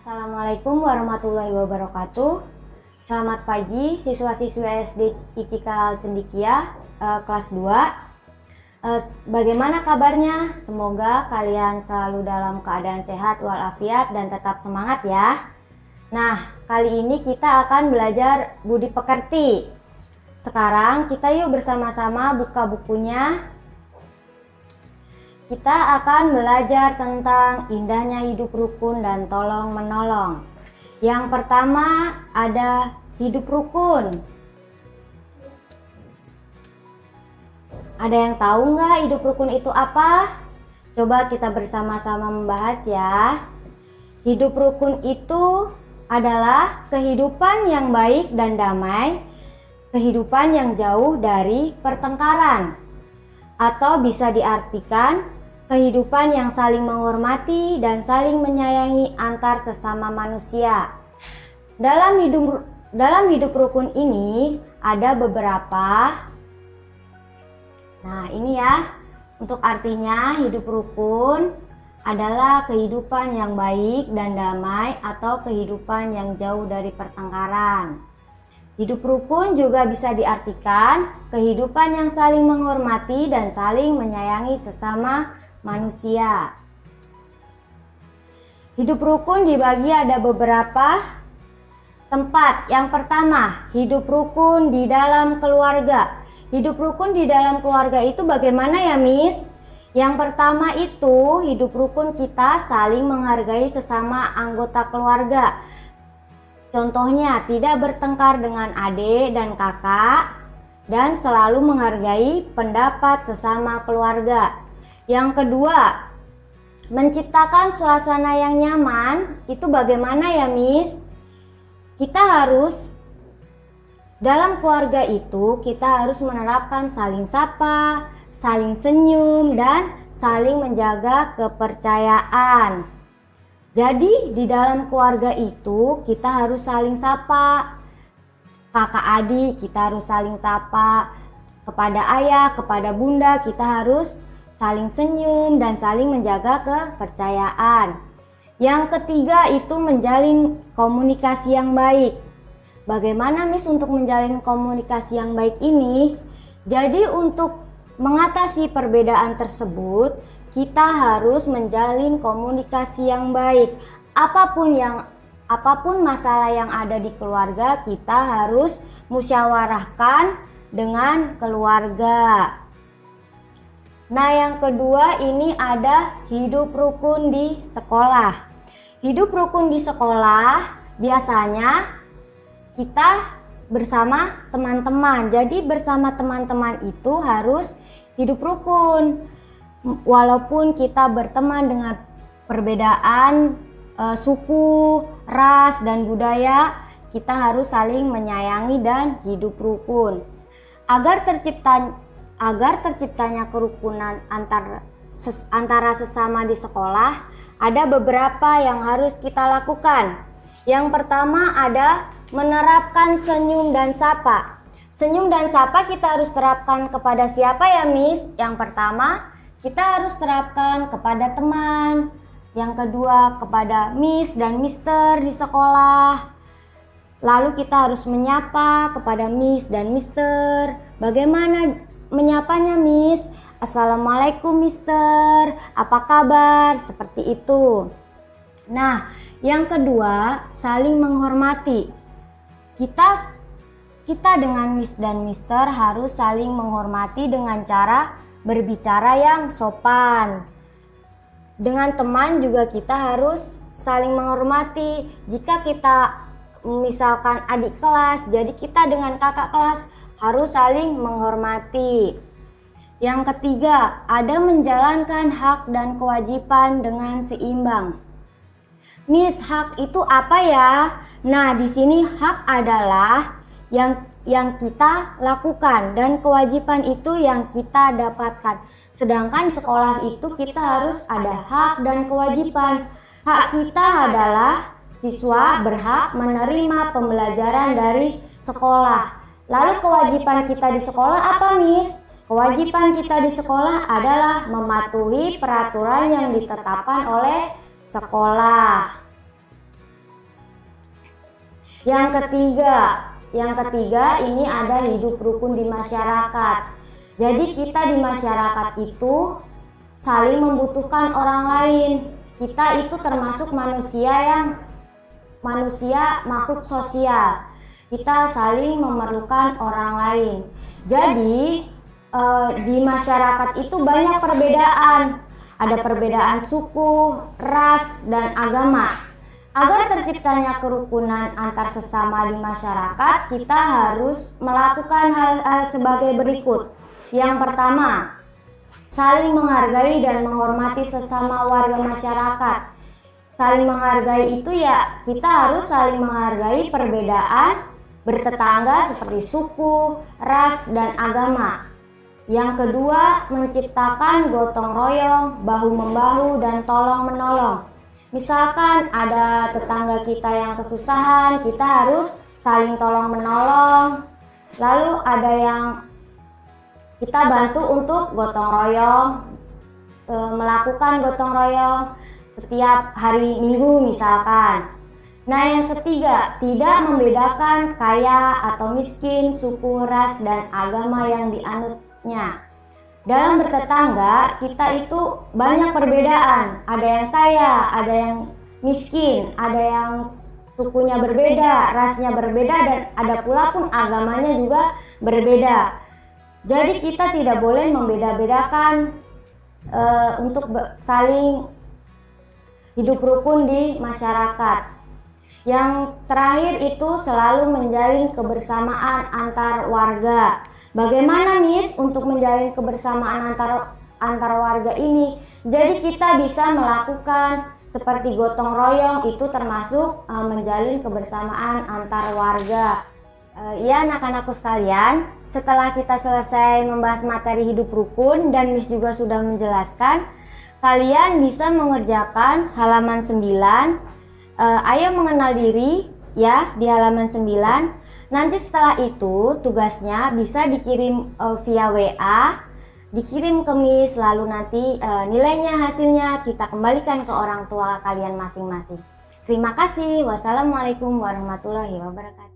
Assalamualaikum warahmatullahi wabarakatuh. Selamat pagi siswa-siswi SD Icikal Cendikia kelas 2. Bagaimana kabarnya? Semoga kalian selalu dalam keadaan sehat walafiat dan tetap semangat ya. Nah, kali ini kita akan belajar budi pekerti. Sekarang kita yuk bersama-sama buka bukunya. Kita akan belajar tentang indahnya hidup rukun dan tolong menolong. Yang pertama ada hidup rukun. Ada yang tahu nggak hidup rukun itu apa? Coba kita bersama-sama membahas ya. Hidup rukun itu adalah kehidupan yang baik dan damai, kehidupan yang jauh dari pertengkaran, atau bisa diartikan kehidupan yang saling menghormati dan saling menyayangi antar sesama manusia. Dalam hidup rukun ini ada beberapa. Nah, ini ya. Untuk artinya hidup rukun adalah kehidupan yang baik dan damai atau kehidupan yang jauh dari pertengkaran. Hidup rukun juga bisa diartikan kehidupan yang saling menghormati dan saling menyayangi sesama manusia. Hidup rukun dibagi ada beberapa tempat. Yang pertama, hidup rukun di dalam keluarga. Hidup rukun di dalam keluarga itu bagaimana ya, Miss? Yang pertama itu hidup rukun kita saling menghargai sesama anggota keluarga. Contohnya, tidak bertengkar dengan adik dan kakak dan selalu menghargai pendapat sesama keluarga. Yang kedua, menciptakan suasana yang nyaman. Itu bagaimana ya, Miss? Kita harus dalam keluarga itu kita harus menerapkan saling sapa, saling senyum, dan saling menjaga kepercayaan. Jadi di dalam keluarga itu kita harus saling sapa. Kakak adik kita harus saling sapa. Kepada ayah, kepada bunda kita harus saling senyum dan saling menjaga kepercayaan. Yang ketiga itu menjalin komunikasi yang baik. Bagaimana, Miss, untuk menjalin komunikasi yang baik ini? Jadi untuk mengatasi perbedaan tersebut, kita harus menjalin komunikasi yang baik. Apapun masalah yang ada di keluarga, kita harus musyawarahkan dengan keluarga. Nah, yang kedua ini ada hidup rukun di sekolah. Hidup rukun di sekolah biasanya kita bersama teman-teman. Jadi bersama teman-teman itu harus hidup rukun. Walaupun kita berteman dengan perbedaan suku, ras, dan budaya, kita harus saling menyayangi dan hidup rukun. Agar terciptanya kerukunan antara sesama di sekolah, ada beberapa yang harus kita lakukan. Yang pertama ada menerapkan senyum dan sapa. Senyum dan sapa kita harus terapkan kepada siapa ya, Miss? Yang pertama kita harus terapkan kepada teman. Yang kedua kepada Miss dan Mister di sekolah. Lalu kita harus menyapa kepada Miss dan Mister. Bagaimana menyapanya, Miss? Assalamualaikum, Mister. Apa kabar? Seperti itu. Nah, yang kedua, saling menghormati. Kita dengan Miss dan Mister harus saling menghormati dengan cara berbicara yang sopan. Dengan teman juga kita harus saling menghormati. Jika kita misalkan adik kelas, jadi kita dengan kakak kelas harus saling menghormati. Yang ketiga, ada menjalankan hak dan kewajiban dengan seimbang. Miss, hak itu apa ya? Nah, di sini hak adalah yang kita lakukan dan kewajiban itu yang kita dapatkan. Sedangkan di sekolah itu kita harus ada hak dan kewajiban. Hak kita adalah siswa berhak menerima pembelajaran dari sekolah. Lalu kewajiban kita di sekolah apa, Miss? Kewajiban kita di sekolah adalah mematuhi peraturan yang ditetapkan oleh sekolah. Yang ketiga ini ada hidup rukun di masyarakat. Jadi kita di masyarakat itu saling membutuhkan orang lain. Kita itu termasuk manusia makhluk sosial. Kita saling memerlukan orang lain. Jadi di masyarakat itu banyak perbedaan. Ada perbedaan suku, ras, dan agama. Agar terciptanya kerukunan antar sesama di masyarakat, kita harus melakukan hal sebagai berikut. Yang pertama, saling menghargai dan menghormati sesama warga masyarakat. Saling menghargai itu ya, kita harus saling menghargai perbedaan bertetangga seperti suku, ras, dan agama. Yang kedua, menciptakan gotong royong, bahu-membahu, dan tolong-menolong. Misalkan ada tetangga kita yang kesusahan, kita harus saling tolong-menolong. Lalu ada yang kita bantu untuk gotong royong, melakukan gotong royong setiap hari Minggu misalkan. Nah, yang ketiga, tidak membedakan kaya atau miskin, suku, ras, dan agama yang dianutnya. Dalam bertetangga, kita itu banyak perbedaan. Ada yang kaya, ada yang miskin, ada yang sukunya berbeda, rasnya berbeda, dan ada pula pun agamanya juga berbeda. Jadi kita tidak boleh membeda-bedakan untuk saling hidup rukun di masyarakat. Yang terakhir itu selalu menjalin kebersamaan antar warga. Bagaimana Miss untuk menjalin kebersamaan antar warga ini? Jadi kita bisa melakukan seperti gotong royong, itu termasuk menjalin kebersamaan antar warga. Ya anak-anakku sekalian, setelah kita selesai membahas materi hidup rukun dan Miss juga sudah menjelaskan, kalian bisa mengerjakan halaman 9. Ayo mengenal diri ya di halaman 9. Nanti setelah itu tugasnya bisa dikirim via WA, dikirim ke Miss, lalu nanti nilainya, hasilnya kita kembalikan ke orang tua kalian masing-masing. Terima kasih. Wassalamualaikum warahmatullahi wabarakatuh.